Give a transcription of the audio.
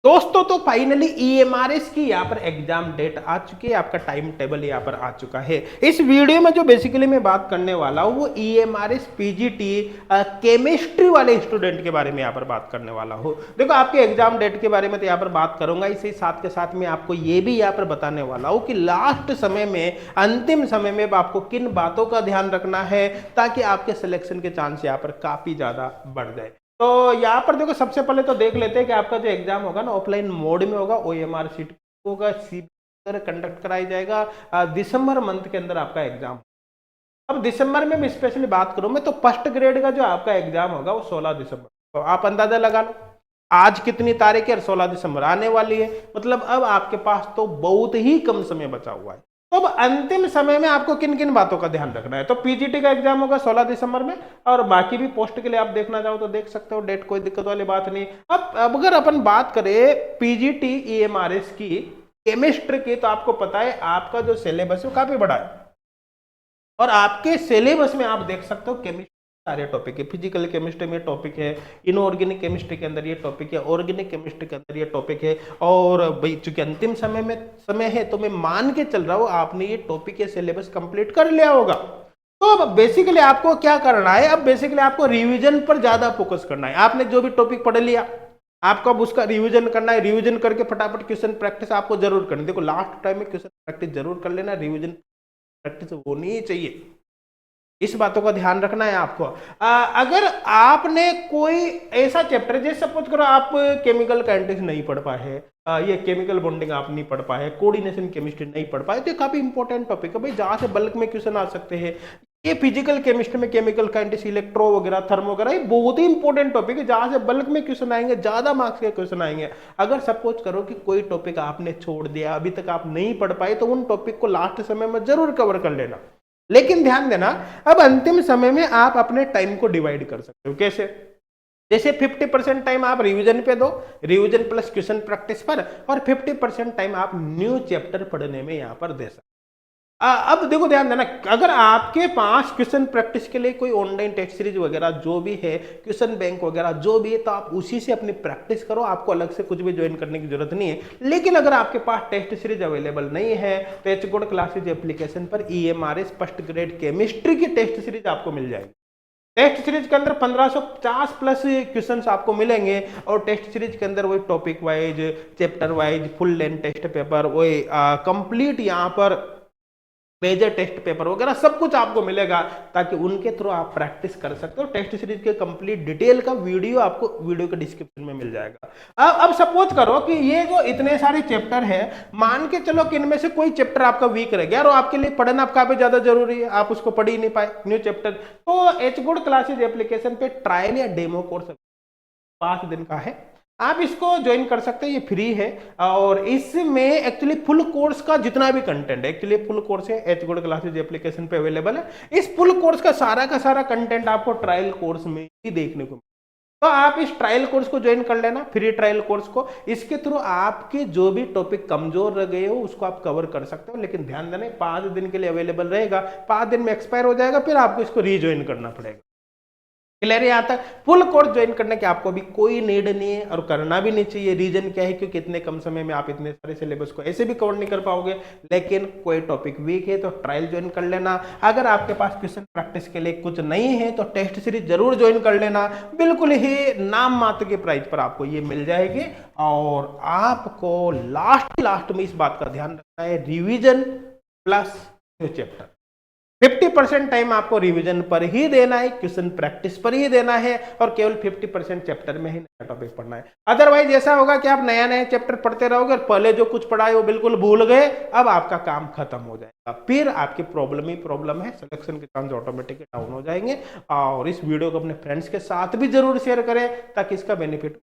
दोस्तों तो finally EMRS की यहाँ पर एग्जाम डेट आ चुकी है, आपका टाइम टेबल यहाँ पर आ चुका है। इस वीडियो में जो बेसिकली मैं बात करने वाला हूँ वो ईएमआरएस पीजीटी केमिस्ट्री वाले स्टूडेंट के बारे में यहाँ पर बात करने वाला हूँ। देखो आपके एग्जाम डेट के बारे में तो यहाँ पर बात करूंगा, इसी साथ के साथ में आपको ये भी यहाँ पर बताने वाला हूँ कि लास्ट समय में, अंतिम समय में आपको किन बातों का ध्यान रखना है ताकि आपके सिलेक्शन के चांस यहाँ पर काफी ज्यादा बढ़ जाए। तो यहाँ पर देखो सबसे पहले तो देख लेते हैं कि आपका जो एग्जाम होगा ना ऑफलाइन मोड में होगा, ओएमआर शीट होगा, सीबी कंडक्ट कराया जाएगा दिसंबर मंथ के अंदर आपका एग्जाम। अब दिसंबर में मैं स्पेशली बात करूं मैं तो फर्स्ट ग्रेड का जो आपका एग्जाम होगा वो 16 दिसंबर, तो आप अंदाजा लगा लो आज कितनी तारीख है और 16 दिसंबर आने वाली है, मतलब अब आपके पास तो बहुत ही कम समय बचा हुआ है। तो अब अंतिम समय में आपको किन किन बातों का ध्यान रखना है, तो पीजीटी का एग्जाम होगा 16 दिसंबर में और बाकी भी पोस्ट के लिए आप देखना चाहो तो देख सकते हो, डेट कोई दिक्कत वाली बात नहीं। अब अगर अपन बात करें पीजीटी ईएमआरएस की केमिस्ट्री की, तो आपको पता है आपका जो सिलेबस है वो काफी बड़ा है और आपके सिलेबस में आप देख सकते हो केमिस्ट्री सारे टॉपिक है, फिजिकल केमिस्ट्री में टॉपिक है, इनऑर्गेनिक केमिस्ट्री के अंदर ये टॉपिक है, ऑर्गेनिक केमिस्ट्री के अंदर ये टॉपिक है। और भाई चूंकि अंतिम समय है तो मैं मान के चल रहा हूँ आपने ये टॉपिक या सिलेबस कंप्लीट कर लिया होगा। तो अब बेसिकली आपको क्या करना है, अब बेसिकली आपको रिवीजन पर ज्यादा फोकस करना है। आपने जो भी टॉपिक पढ़ लिया आपको अब उसका रिवीजन करना है, रिवीजन करके फटाफट क्वेश्चन प्रैक्टिस आपको जरूर करनी। देखो लास्ट टाइम में क्वेश्चन प्रैक्टिस जरूर कर लेना, रिवीजन प्रैक्टिस होनी ही चाहिए, इस बातों का ध्यान रखना है आपको। अगर आपने कोई ऐसा चैप्टर, जैसे सपोज करो आप केमिकल काइनेटिक्स नहीं पढ़ पाए हैं, ये केमिकल बॉन्डिंग आप नहीं पढ़ पाए, कोऑर्डिनेशन केमिस्ट्री नहीं पढ़ पाए, तो ये काफी इंपॉर्टेंट टॉपिक है भाई, जहां से बल्क में क्वेश्चन आ सकते हैं। ये फिजिकल केमिस्ट्री में केमिकल काइनेटिक्स, इलेक्ट्रो वगैरह, थर्मो वगैरह, ये बहुत ही इंपॉर्टेंट टॉपिक है जहां से बल्क में क्वेश्चन आएंगे, ज्यादा मार्क्स के क्वेश्चन आएंगे। अगर सपोज करो कि कोई टॉपिक आपने छोड़ दिया, अभी तक आप नहीं पढ़ पाए, तो उन टॉपिक को लास्ट समय में जरूर कवर कर लेना। लेकिन ध्यान देना अब अंतिम समय में आप अपने टाइम को डिवाइड कर सकते हो। कैसे? जैसे 50% टाइम आप रिवीजन पे दो, रिवीजन प्लस क्वेश्चन प्रैक्टिस पर, और 50% टाइम आप न्यू चैप्टर पढ़ने में यहां पर दे सकते। अब देखो ध्यान देना, अगर आपके पास क्वेश्चन प्रैक्टिस के लिए कोई ऑनलाइन टेस्ट सीरीज वगैरह जो भी है, क्वेश्चन बैंक वगैरह जो भी है, तो आप उसी से अपनी प्रैक्टिस करो, आपको अलग से कुछ भी ज्वाइन करने की जरूरत नहीं है। लेकिन अगर आपके पास टेस्ट सीरीज अवेलेबल नहीं है तो एचगोड क्लासेज एप्लीकेशन पर ईएमआरएस फर्स्ट ग्रेड केमिस्ट्री की टेस्ट सीरीज आपको मिल जाएगी। टेस्ट सीरीज के अंदर 1550 प्लस क्वेश्चंस आपको मिलेंगे और टेस्ट सीरीज के अंदर वही topic wise, chapter wise, full length test paper, वही कंप्लीट यहाँ पर मेजर टेस्ट पेपर वगैरह सब कुछ आपको मिलेगा, ताकि उनके थ्रू आप प्रैक्टिस कर सकते हो। टेस्ट सीरीज के कंप्लीट डिटेल का वीडियो आपको वीडियो के डिस्क्रिप्शन में मिल जाएगा। अब सपोज करो कि ये जो इतने सारे चैप्टर है, मान के चलो कि इनमें से कोई चैप्टर आपका वीक रह गया और आपके लिए पढ़ना काफी ज्यादा जरूरी है, आप उसको पढ़ ही नहीं पाए न्यू चैप्टर, तो एचगुड क्लासेज एप्लीकेशन पे ट्रायल या डेमो कोर्स 5 दिन का है, आप इसको ज्वाइन कर सकते हैं, ये फ्री है। और इसमें एक्चुअली फुल कोर्स का जितना भी कंटेंट है, एक्चुअली फुल कोर्स है एचगुड क्लासेज एप्लीकेशन पे अवेलेबल है। इस फुल कोर्स का सारा कंटेंट आपको ट्रायल कोर्स में ही देखने को, तो आप इस ट्रायल कोर्स को ज्वाइन कर लेना, फ्री ट्रायल कोर्स को। इसके थ्रू आपके जो भी टॉपिक कमजोर रह गए हो उसको आप कवर कर सकते हो। लेकिन ध्यान देना 5 दिन के लिए अवेलेबल रहेगा, 5 दिन में एक्सपायर हो जाएगा, फिर आपको इसको रीज्वाइन करना पड़ेगा। क्लियर है? यहाँ तक फुल कोर्स ज्वाइन करने की आपको भी कोई नीड नहीं है और करना भी नहीं चाहिए। रीजन क्या है? क्योंकि इतने कम समय में आप इतने सारे सिलेबस को ऐसे भी कवर नहीं कर पाओगे। लेकिन कोई टॉपिक वीक है तो ट्रायल ज्वाइन कर लेना। अगर आपके पास क्वेश्चन प्रैक्टिस के लिए कुछ नहीं है तो टेस्ट सीरीज जरूर ज्वाइन कर लेना, बिल्कुल ही नाम मात्र के प्राइस पर आपको ये मिल जाएगी। और आपको लास्ट में इस बात का ध्यान रखना है, रिविजन प्लस चैप्टर 50% टाइम आपको रिवीजन पर ही देना है, क्वेश्चन प्रैक्टिस पर ही देना है, और केवल 50% चैप्टर में ही नया टॉपिक पढ़ना है। अदरवाइज ऐसा होगा कि आप नया चैप्टर पढ़ते रहोगे और पहले जो कुछ पढ़ा है वो बिल्कुल भूल गए, अब आपका काम खत्म हो जाएगा, फिर आपकी प्रॉब्लम ही प्रॉब्लम है, सिलेक्शन के चांस ऑटोमेटिकली डाउन हो जाएंगे। और इस वीडियो को अपने फ्रेंड्स के साथ भी जरूर शेयर करें ताकि इसका बेनिफिट